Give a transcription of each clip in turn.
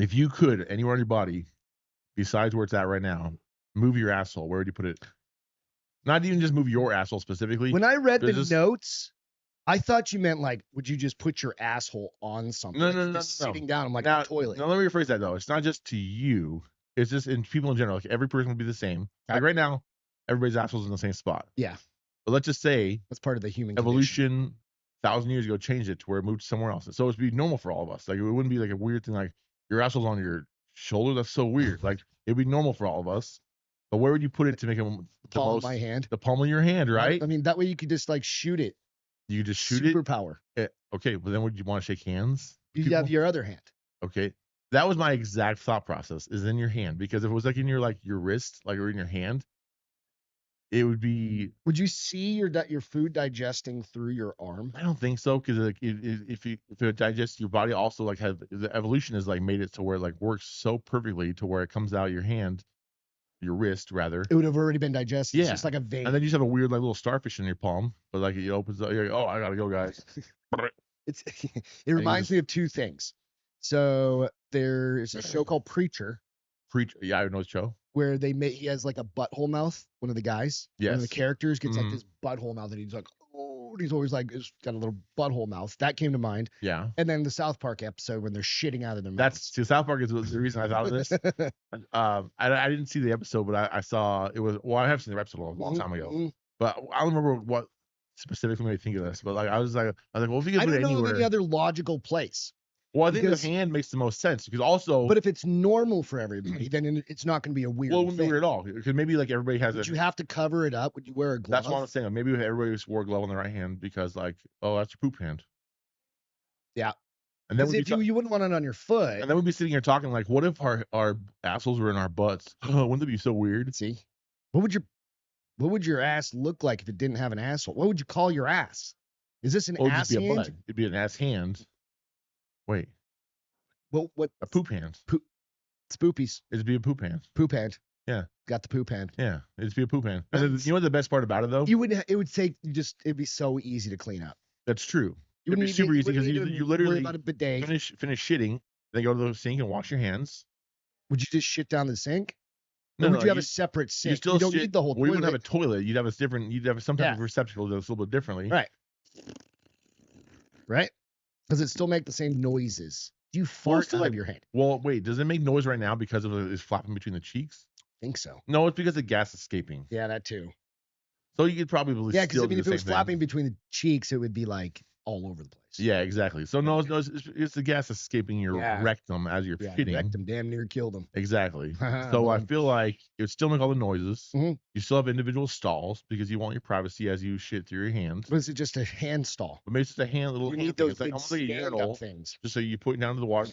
If you could anywhere on your body, besides where it's at right now, move your asshole, where would you put it? Not even just move your asshole specifically. When I read the just, notes, I thought you meant like, would you just put your asshole on something? No, like no, no, just no. sitting down. I'm like, Now, a toilet. now let me rephrase that though. It's not just to you. It's just in people in general. Like every person will be the same. Like right now, everybody's asshole's in the same spot. Yeah. But let's just say that's part of the human evolution. Condition. 1,000 years ago changed it to where it moved somewhere else. So it'd be normal for all of us. Like it wouldn't be like a weird thing like your asshole's on your shoulder. That's so weird. Like it'd be normal for all of us. But where would you put it to make it the palm most? Of my hand. The palm of your hand, right? I mean, that way you could just like shoot it. You could just shoot Superpower. it. Okay, but then would you want to shake hands? You'd have your other hand. Okay. That was my exact thought process, is in your hand. Because if it was like in your wrist, like or in your hand, it would be. Would you see your food digesting through your arm? I don't think so, because like if it digests your body, also like the evolution has like made it to where it like works so perfectly to where it comes out your hand, your wrist rather. It would have already been digested. Yeah. It's just like a vein. And then you just have a weird like little starfish in your palm, but like it opens up. You're like, oh, I gotta go, guys. It reminds me of two things. So there's a show called Preacher. Yeah, I know the show. Where he has like a butthole mouth. One of the guys, one of the characters gets like this butthole mouth, and he's like, oh, he's always like, he's got a little butthole mouth. That came to mind. Yeah. And then the South Park episode when they're shitting out of their mouth. South Park is the reason I thought of this. I didn't see the episode, but I saw it was. Well, I have seen the episode a long time ago, but I don't remember what specifically made me think of this. But like, I was like, well, if you could put it anywhere, I don't know of any other logical place. Well, I think the hand makes the most sense because also. But if it's normal for everybody, then it's not going to be a weird. Well, it wouldn't be weird at all because maybe like everybody has. Would you have to cover it up? Would you wear a glove? That's what I'm saying. Maybe everybody just wore a glove on the right hand because like, oh, that's your poop hand. Yeah. And then if you wouldn't want it on your foot. And then we'd be sitting here talking like, what if our assholes were in our butts? Wouldn't it be so weird? See, what would your ass look like if it didn't have an asshole? What would you call your ass? Is this an ass hand? Butt. It'd be an ass hand. Wait. Well, what? A poop hand. Spoopies. It'd be a poop hand. Poop hand. Yeah. Got the poop hand. Yeah. It'd be a poop hand. And then, you know what the best part about it though? It'd be so easy to clean up. That's true. It'd be super easy because you literally about a bidet. finish shitting, then go to the sink and wash your hands. Would you just shit down the sink? No, or would you have a separate sink? You don't need the whole toilet. You wouldn't have a toilet. You'd have some type of receptacle that's a little bit differently. Right. Right? Does it still make the same noises? Do you fart out of your hand? Well, wait. Does it make noise right now because of it's flapping between the cheeks? I think so. No, it's because the gas is escaping. Yeah, that too. So you could probably because if it was flapping between the cheeks, it would be like all over the place. Yeah, exactly. So no, it's the gas escaping your rectum as you're shitting. Rectum damn near killed him. Exactly. So I feel like it would still make all the noises. Mm-hmm. You still have individual stalls because you want your privacy as you shit through your hands. But is it just a hand stall? But maybe it's just a little you hand need those thing. It's like almost like a urinal things. Just so you put it down to the water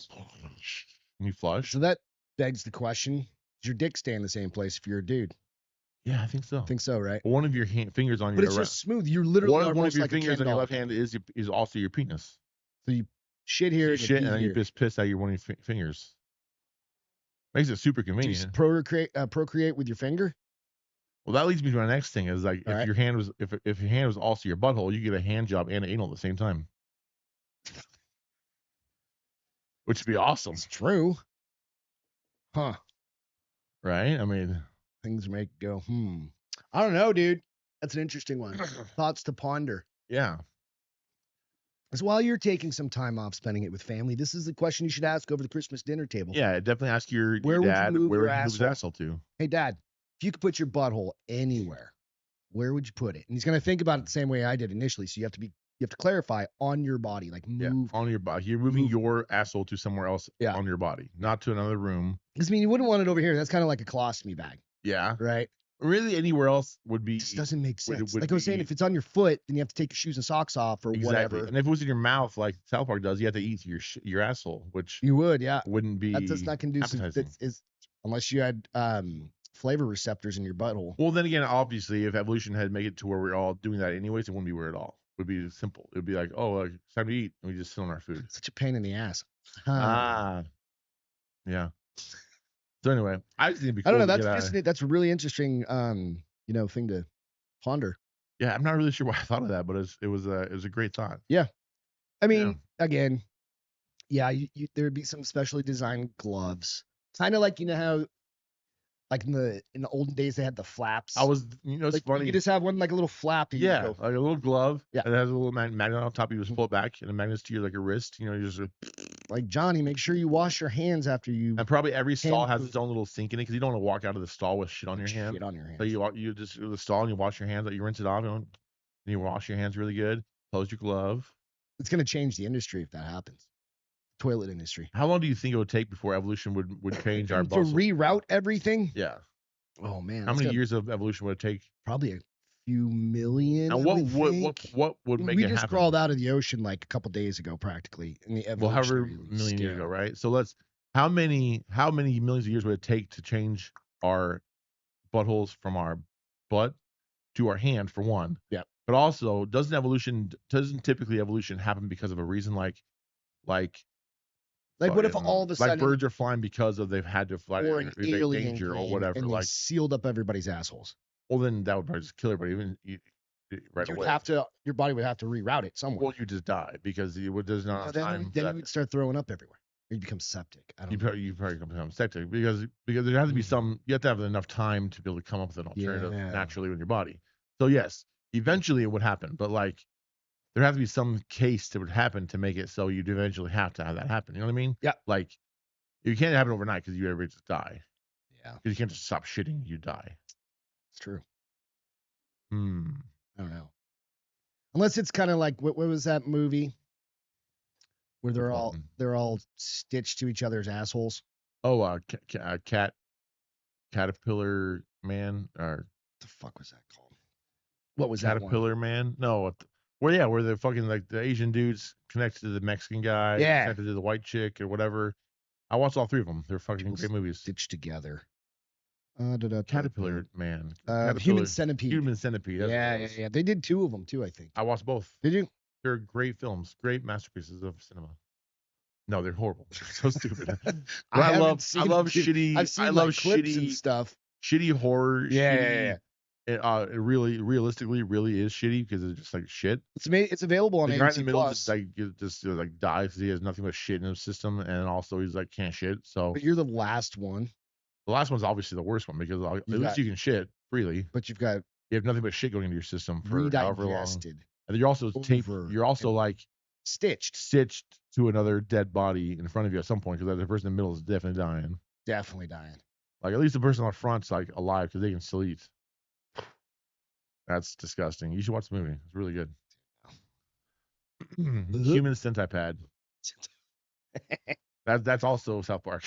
and you flush. So that begs the question: does your dick stay in the same place if you're a dude? Yeah, I think so. I think so, right? One of your fingers on your. But it's just smooth. You're literally one of your fingers on your left hand is also your penis. So you shit here, and then you just piss out your one of your fingers. Makes it super convenient. Do you procreate with your finger? Well, that leads me to my next thing. Is like if your hand was also your butthole, you get a hand job and an anal at the same time, which would be awesome. It's true. Huh? Right? I mean, things make go. I don't know, dude. That's an interesting one. Thoughts to ponder. Yeah. So while you're taking some time off spending it with family, this is the question you should ask over the Christmas dinner table. Yeah, definitely ask your dad where would you move his asshole to. Hey, Dad, if you could put your butthole anywhere, where would you put it? And he's going to think about it the same way I did initially. So you have to clarify on your body, like move on your body. You're moving your asshole to somewhere else on your body, not to another room. Because you wouldn't want it over here. That's kind of like a colostomy bag. Yeah. Right. Really, anywhere else would be. This doesn't make sense. Like I was saying, if it's on your foot, then you have to take your shoes and socks off or whatever. And if it was in your mouth, like South Park does, you have to eat your asshole, which you would, yeah, wouldn't be. That's not conducive. Unless you had flavor receptors in your butthole. Well, then again, obviously, if evolution had made it to where we're all doing that anyways, it wouldn't be weird at all. It would be simple. It would be like, oh, it's time to eat, and we just sit on our food. Such a pain in the ass. Yeah. So anyway, I just think it'd be cool. I don't know. That's a really interesting, thing to ponder. Yeah, I'm not really sure why I thought of that, but it was a great thought. Yeah, I mean, again, Yeah, there'd be some specially designed gloves. Kind of like, how like in the olden days they had the flaps. It's like, funny. You could just have one like a little flap. And yeah, like a little glove. Yeah. And it has a little magnet on top. You just pull it back, and it magnets to your wrist. You just like, Johnny, make sure you wash your hands after you. And probably every stall has its own little sink in it because you don't want to walk out of the stall with shit on your hand. Shit on your hands. So you just do the stall and you wash your hands. You rinse it off, and you wash your hands really good. Close your glove. It's gonna change the industry if that happens. Toilet industry. How long do you think it would take before evolution would change our to reroute everything? Yeah. Oh man. How many years of evolution would it take? Probably a few million. And what would make it happen? We just crawled out of the ocean like a couple days ago, practically. In the evolution. Well, however million years ago, right? So how many millions of years would it take to change our buttholes from our butt to our hand, for one? Yeah. But also, doesn't typically evolution happen because of a reason like what if all of a sudden birds are flying because they've had to fly or an alien danger or whatever, and sealed up everybody's assholes? Well, then that would probably just kill everybody. Right away. Your body would have to reroute it somewhere. Well, you just die because there's not enough time. Then you would start throwing up everywhere. You become septic. You probably become septic because there has to be you have to have enough time to be able to come up with an alternative naturally with your body. So yes, eventually it would happen, but there has to be some case that would happen to make it so you'd eventually have to have that happen. You know what I mean? Yeah. You can't happen overnight because you ever just die. Yeah. Because you can't just stop shitting, you die. It's true. I don't know. Unless it's kind of like what was that movie where they're all stitched to each other's assholes? Oh, Caterpillar Man, or what the fuck was that called? What was Caterpillar Man? No, where the fucking the Asian dudes connected to the Mexican guy, connected to the white chick or whatever. I watched all three of them. They're fucking great movies. Stitched together. Caterpillar Man. Human Centipede. Human Centipede. Yeah. They did 2 of them too, I think. I watched both. Did you? They're great films, great masterpieces of cinema. No, they're horrible. They're so stupid. I love shitty. I love clips and stuff. Shitty horror. Yeah. It really, realistically, really is shitty because it's just like shit. It's available on the AMC+. Right in the middle, just dies because he has nothing but shit in his system, and also he's can't shit. So. But you're the last one. The last one's obviously the worst one because at least you can shit freely. But you have nothing but shit going into your system for however long. And you're also You're also stitched to another dead body in front of you at some point because the person in the middle is definitely dying. Definitely dying. At least the person on the front's alive because they can still eat. That's disgusting. You should watch the movie. It's really good. Human Centipede. That's also South Park.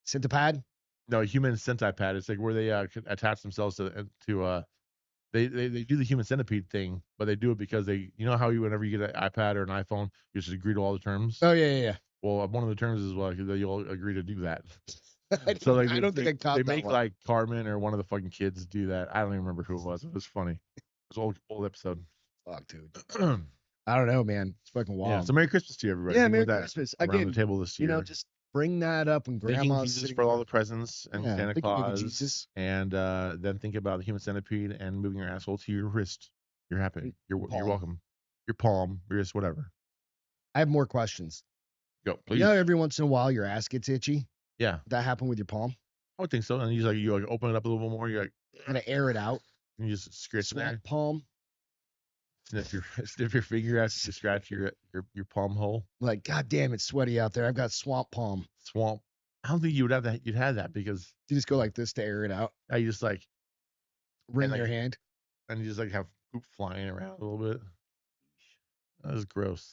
Centipede? No, Human Centipede. It's where they attach themselves to they do the human centipede thing, but they do it because how whenever you get an iPad or an iPhone, you just agree to all the terms. Oh yeah. Well, one of the terms is that you'll agree to do that. I don't think I caught that. They make Carmen or one of the fucking kids do that. I don't even remember who it was. It was funny. It was an old episode. Fuck, dude. I don't know, man. It's fucking wild. Yeah, so Merry Christmas to you, everybody. Yeah, Merry Christmas. Around the table this year. Just bring that up when Grandma's Jesus for all the presents and Santa Claus, and then think about the human centipede and moving your asshole to your wrist. You're happy. You're welcome. Your palm, your wrist, whatever. I have more questions. Go, please. Every once in a while your ass gets itchy. Yeah. Did that happen with your palm? I would think so. And you open it up a little bit more. You're gonna air it out. And you just scratch that palm. Sniff your finger out to scratch your palm hole. God damn, it's sweaty out there. I've got swamp palm. Swamp. I don't think you would have that. You'd have that because you just go like this to air it out. You just wring your hand, and you just have poop flying around a little bit. That was gross.